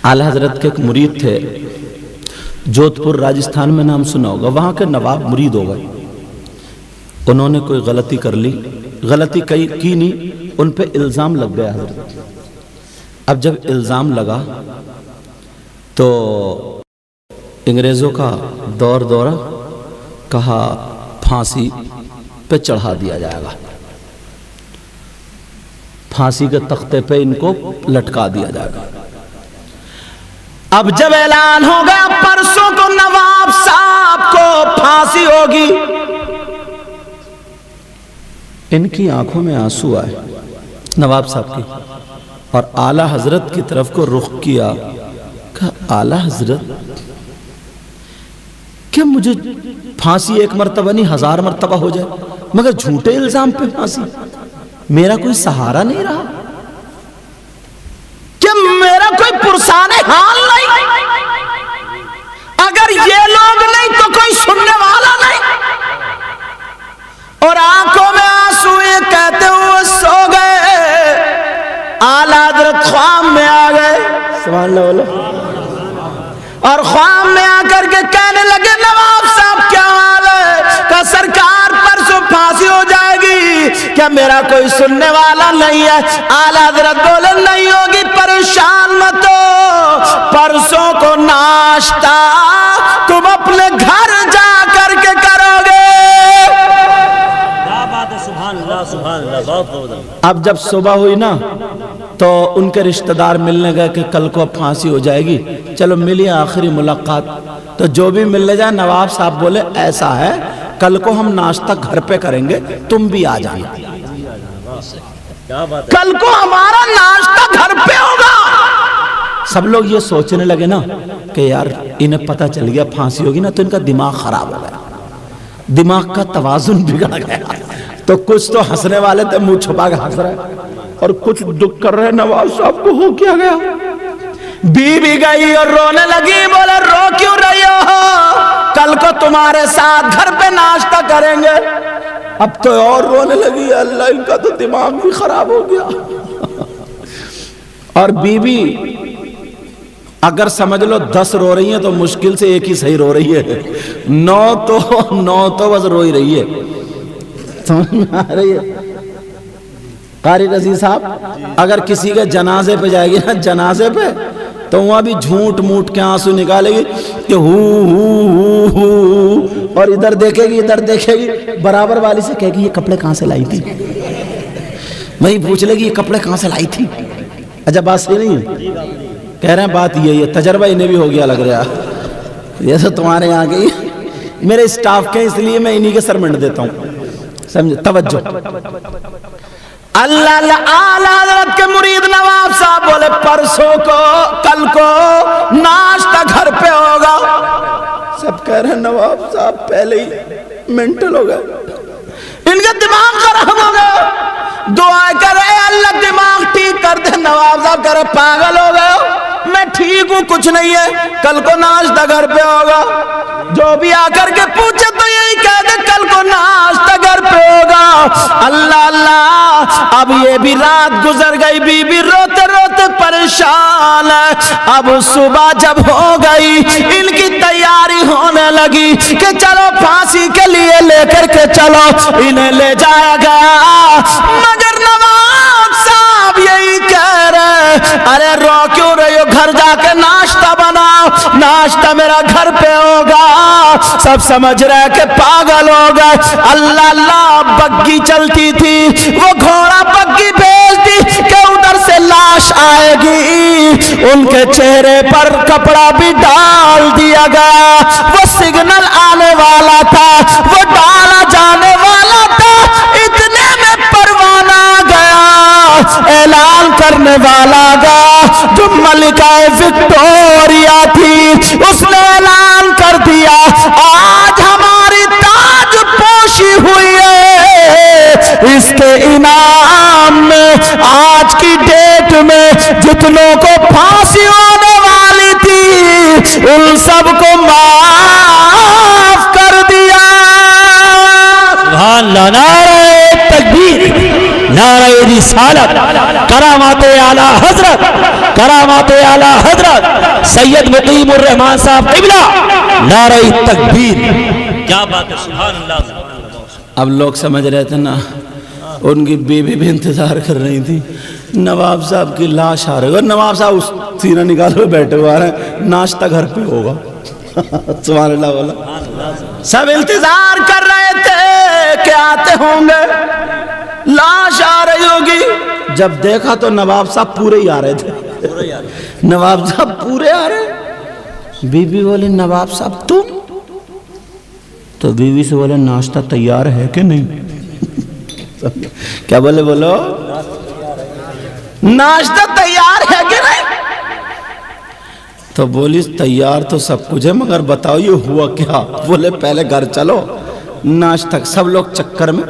आला हजरत के एक मुरीद थे, जोधपुर राजस्थान में नाम सुना होगा, वहाँ के नवाब मुरीद हो गए। उन्होंने कोई गलती कर ली, गलती की नहीं, उन पे इल्ज़ाम लग गया हजरत। अब जब इल्ज़ाम लगा तो अंग्रेज़ों का दौर दौरा, कहा फांसी पे चढ़ा दिया जाएगा, फांसी के तख्ते पे इनको लटका दिया जाएगा। अब जब ऐलान हो गया परसों को नवाब साहब को फांसी होगी, इनकी आंखों में आंसू आए नवाब साहब की, और आला हजरत की तरफ को रुख किया। कहा आला हजरत, क्या मुझे फांसी एक मर्तबा नहीं 1000 मर्तबा हो जाए, मगर झूठे इल्जाम पे फांसी? मेरा कोई सहारा नहीं रहा, क्या मेरा कोई पुरसाने हाल नहीं? अगर ये लोग नहीं तो कोई सुनने वाला नहीं। और आंखों में आंसू कहते हुए सो गए। आला हजरत ख्वाब में आ गए, सुभान अल्लाह बोलो, और ख्वाब में आकर के कहने लगे नवाब साहब क्या हाल है? का सरकार परसों फांसी हो जाएगी, क्या मेरा कोई सुनने वाला नहीं है? आला हजरत बोले नहीं होगी, परेशान मत हो, परसों को नाश्ता तुम अपने घर जा करके करोगे। अब जब सुबह हुई ना तो उनके रिश्तेदार मिलने गए कि कल को अब फांसी हो जाएगी, चलो मिलिए, आखिरी मुलाकात। तो जो भी मिलने जाए, नवाब साहब बोले ऐसा है कल को हम नाश्ता घर पे करेंगे, तुम भी आ जाना, कल को हमारा नाश्ता घर पे होगा। सब लोग ये सोचने लगे ना कि यार इन्हें पता चल गया फांसी होगी ना, तो इनका दिमाग खराब हो गया, दिमाग का तवाजुन बिगड़ गया। तो कुछ तो हंसने वाले थे, मुंह छुपा के हंस रहे, और कुछ दुख कर रहे नवाब साहब को, हो क्या गया? बीवी गई और रोने लगी, बोले रो क्यों रही हो? कल को तुम्हारे साथ घर पे नाश्ता करेंगे। अब तो और रोने लगी, अल्लाह इनका तो दिमाग भी खराब हो गया। और बीवी अगर समझ लो 10 रो रही है तो मुश्किल से एक ही सही रो रही है, 9 तो बस रो ही रही है। समझ में आ रही है? कारी रजी साहब अगर किसी के जनाजे पे जाएगी ना, जनाजे पे, तो वहां भी झूठ मूठ के आंसू निकालेगी कि हु, और इधर देखेगी इधर देखेगी, बराबर वाली से कहेगी ये कपड़े कहां से लाई थी, वही पूछ लेगी ये कपड़े कहां से लाई थी। अच्छा बात सही नहीं है? कह रहे हैं बात ये तजर्बा इन्हें भी हो गया लग रहा है। ये तो तुम्हारे यहाँ के मेरे स्टाफ के, इसलिए मैं इन्हीं के सर मंड देता हूँ, समझे? तवज्जो। अल्लाह आला हजरत के मुरीद नवाब साहब बोले परसों को, कल को नाश्ता घर पे होगा। सब कह रहे हैं नवाब साहब पहले ही मेंटल हो गए, इनका दिमाग खराब हो गया। दुआ करे अल्लाह दिमाग ठीक कर दे। नवाब साहब करे पागल हो गए, मैं ठीक हूं, कुछ नहीं है, कल को नाश्ता घर पे होगा। जो भी आकर के पूछे तो यही कह दे कल को नाश्ता घर पे होगा। अल्लाह अल्लाह, अब ये भी रात गुजर गई, बीबी रोते रोते परेशान है। अब सुबह जब हो गई, इनकी तैयारी होने लगी कि चलो फांसी के लिए लेकर के चलो, इन्हें ले जाया गया। मगर नवाब साहब यही कह रहे, अरे रो क्यों रही हो, घर जाके नाश्ता बनाओ, नाश्ता मेरा घर पे होगा। सब समझ रहे कि पागल हो गए। अल्लाह अल्लाह, बग्गी चलती थी, वो घोड़ा बग्गी भेज दी कि उधर से लाश आएगी। उनके चेहरे पर कपड़ा भी डाल दिया गया, वो सिग्नल आने वाला था, वो डाला जाने वाला था। इतने में परवाना गया, ऐलान करने वाला गया, जो मलिका विक्टोरिया थी, उसने ऐलान कर दिया आज हमारी ताज पोशी हुई है। इसके इनाम में आज की डेट में जितनों को फांसी होने वाली थी, उन सबको माफ कर दिया। सुभान अल्लाह, नारे तकबीर, नारे रिसालत। करामात आला हजरत, करामात आला हजरत सैयद मुकीम उर रहमान साहब क़िबला, नारे तकबीर। क्या बात है, सुभान अल्लाह, सुभान अल्लाह। अब लोग समझ रहे थे ना, उनकी बीवी भी इंतजार कर रही थी, नवाब साहब की लाश आ रही है, नवाब साहब उस सीना निकाले बैठे हुए आ रहे हैं, नाश्ता घर पे होगा। सुभान अल्लाह बोला। सब इंतजार कर रहे थे कि आते होंगे, लाश आ रही होगी। जब देखा तो नवाब साहब पूरे ही आ रहे थे, नवाब साहब पूरे आ रहे। बीवी बोली नवाब साहब तुम? तो बीवी से बोले नाश्ता तैयार है कि नहीं? क्या बोले, बोलो नाश्ता तैयार है कि नहीं? तो बोली तैयार तो सब कुछ है, मगर बताओ ये हुआ क्या? बोले पहले घर चलो, नाश्ता। सब लोग चक्कर में,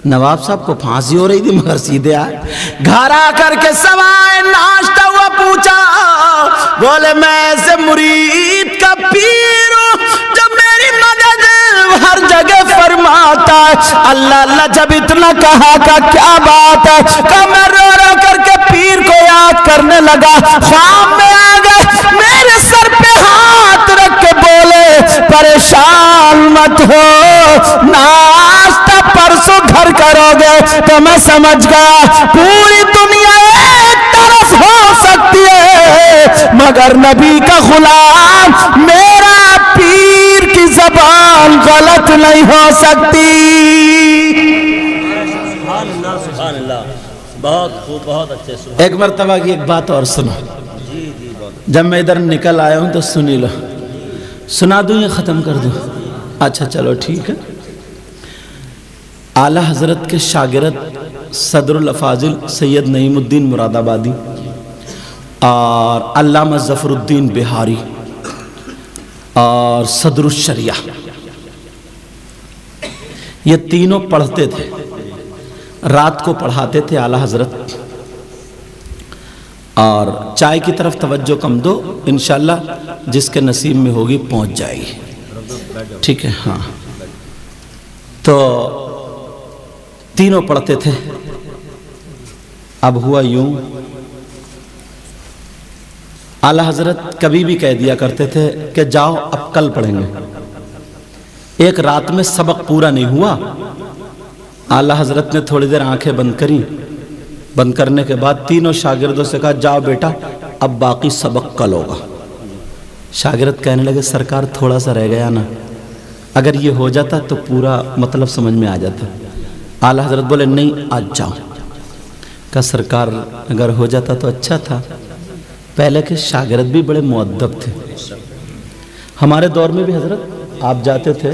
नवाब साहब को फांसी हो रही थी मगर सीधे आए। घर आकर के सब आए, नाश्ता हुआ, पूछा, बोले मैं ऐसे मुरीद का पीर हूं जब मेरी मदद हर जगह फरमाता है। अल्लाह अल्लाह जब इतना कहा का क्या बात है, का मैं रो रो करके पीर को याद करने लगा। शाम में आ गए, मेरे सर पे हाथ रख के बोले परेशान मत हो, नाश्ता परसों घर करोगे। तो मैं समझ गया पूरी दुनिया एक तरफ हो सकती है मगर नबी का गुलाम मेरा पीर की ज़बान गलत नहीं हो सकती। सुभान अल्लाह, बहुत खूब, बहुत अच्छे। एक मर्तबा की एक बात और सुनो, जब मैं इधर निकल आया हूं तो सुनी लो, सुना दूं या ख़त्म कर दूं? अच्छा चलो ठीक है। आला हज़रत के शागिर्द सदरुल अफाजिल सैयद नईमुद्दीन मुरादाबादी और अल्लामा ज़फ़रुद्दीन बिहारी और सदरुश शरिया, ये तीनों पढ़ते थे, रात को पढ़ाते थे आला हज़रत। और चाय की तरफ तवज्जो कम दो, इंशाअल्लाह जिसके नसीब में होगी पहुंच जाएगी, ठीक है। हाँ, तो तीनों पढ़ते थे। अब हुआ यूं, आला हज़रत कभी भी कह दिया करते थे कि जाओ अब कल पढ़ेंगे। एक रात में सबक पूरा नहीं हुआ, आला हज़रत ने थोड़ी देर आंखें बंद करी, बंद करने के बाद तीनों शागिर्दों से कहा जाओ बेटा अब बाकी सबक कल होगा। शागिर्द कहने लगे सरकार थोड़ा सा रह गया ना, अगर ये हो जाता तो पूरा मतलब समझ में आ जाता। आला हज़रत बोले नहीं आज जाओ। कहा सरकार अगर हो जाता तो अच्छा था। पहले के शागिर्द भी बड़े मुअद्दब थे, हमारे दौर में भी हज़रत आप जाते थे,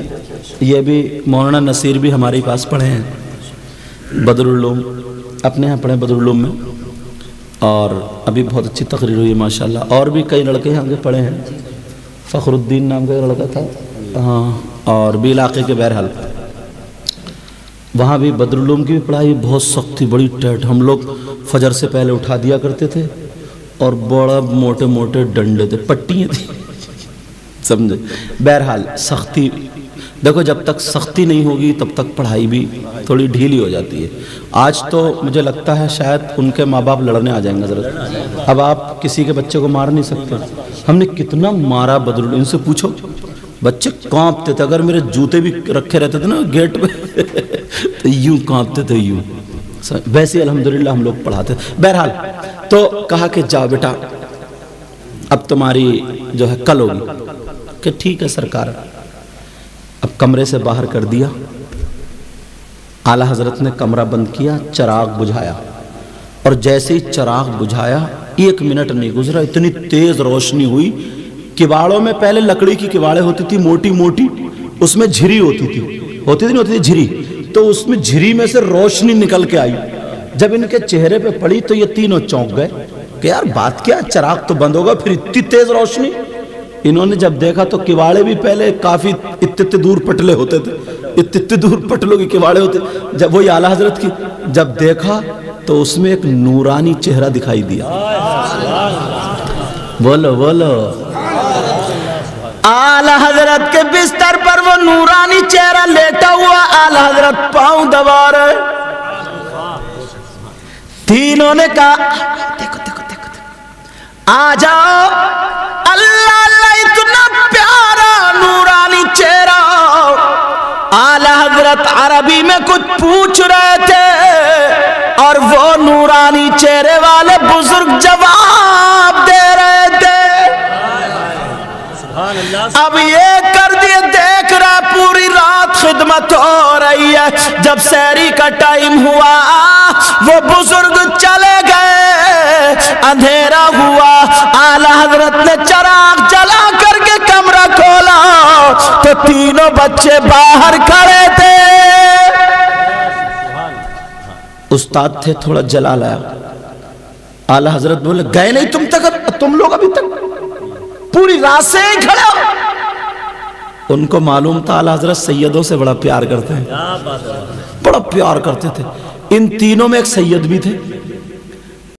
ये भी मौलाना नसीर भी हमारे पास पढ़े हैं, बदरुल उलूम अपने यहाँ पढ़े बदरुल उलूम में, और अभी बहुत अच्छी तकरीर हुई माशाल्लाह। और भी कई लड़के यहाँ के पढ़े हैं, फ़खरुद्दीन नाम का लड़का था, हाँ, और भी इलाके के बहरहाल वहाँ भी बदरुल उलूम की भी पढ़ाई बहुत सख्त थी, बड़ी टाइट। हम लोग फजर से पहले उठा दिया करते थे और बड़ा मोटे मोटे डंडे थे, पट्टियाँ थी, समझे। बहरहाल सख्ती देखो, जब तक सख्ती नहीं होगी तब तक पढ़ाई भी थोड़ी ढीली हो जाती है। आज तो मुझे लगता है शायद उनके माँ बाप लड़ने आ जाएंगे ज़रा। अब आप किसी के बच्चे को मार नहीं सकते। हमने कितना मारा बदरुल, इनसे पूछो, बच्चे कांपते थे। अगर मेरे जूते भी रखे रहते थे ना गेट पे तो यूं कांपते थे, यूं। वैसे अल्हम्दुलिल्लाह हम लोग पढ़ाते। बहरहाल तो कहा कि जाओ बेटा अब तुम्हारी जो है कल होगी। कि ठीक है सरकार। अब कमरे से बाहर कर दिया, आला हज़रत ने कमरा बंद किया, चिराग बुझाया, और जैसे ही चिराग बुझाया 1 मिनट नहीं गुजरा, इतनी तेज रोशनी हुई। किवाड़ों में पहले लकड़ी की किवाड़ें होती थी मोटी मोटी, उसमें झिरी होती थी झिरी, तो उसमें झिरी में से रोशनी निकल के आई। जब इनके चेहरे पे पड़ी तो ये तीनों चौंक गए कि यार बात क्या, चिराग तो बंद होगा, फिर इतनी तेज रोशनी। इन्होंने जब देखा तो किवाड़े भी पहले काफी इतने दूर पटले होते थे, इतने दूर पटलों के किवाड़े होते। जब वही आला हज़रत की जब देखा तो उसमें एक नूरानी चेहरा दिखाई दिया। बोलो बोलो, आला हज़रत के बिस्तर पर वो नूरानी चेहरा लेटा हुआ, आला हज़रत पांव दबा रहे। तीनों ने कहा देखो देखो देखो, आ जाओ, अल्लाह अल्लाह इतना प्यारा नूरानी चेहरा। आला हजरत अरबी में कुछ पूछ रहे थे और वो नूरानी चेहरे वाले बुजुर्ग जवाब दे रहे थे। अब ये कर दिए, देख रहा पूरी रात खिदमत हो रही है। जब सहरी का टाइम हुआ वो बुजुर्ग चले गए, अंधेरा हुआ। आला हजरत ने चिराग जला करके कमरा खोला तो तीनों बच्चे बाहर खड़े थे। उस्ताद थे, थोड़ा जला लाया। आला हजरत बोले गए नहीं तुम तक, तुम लोग अभी तक पूरी रात से ही खड़े हो। उनको मालूम था आला हजरत सैयदों से बड़ा प्यार करते हैं, बड़ा प्यार करते थे। इन तीनों में एक सैयद भी थे।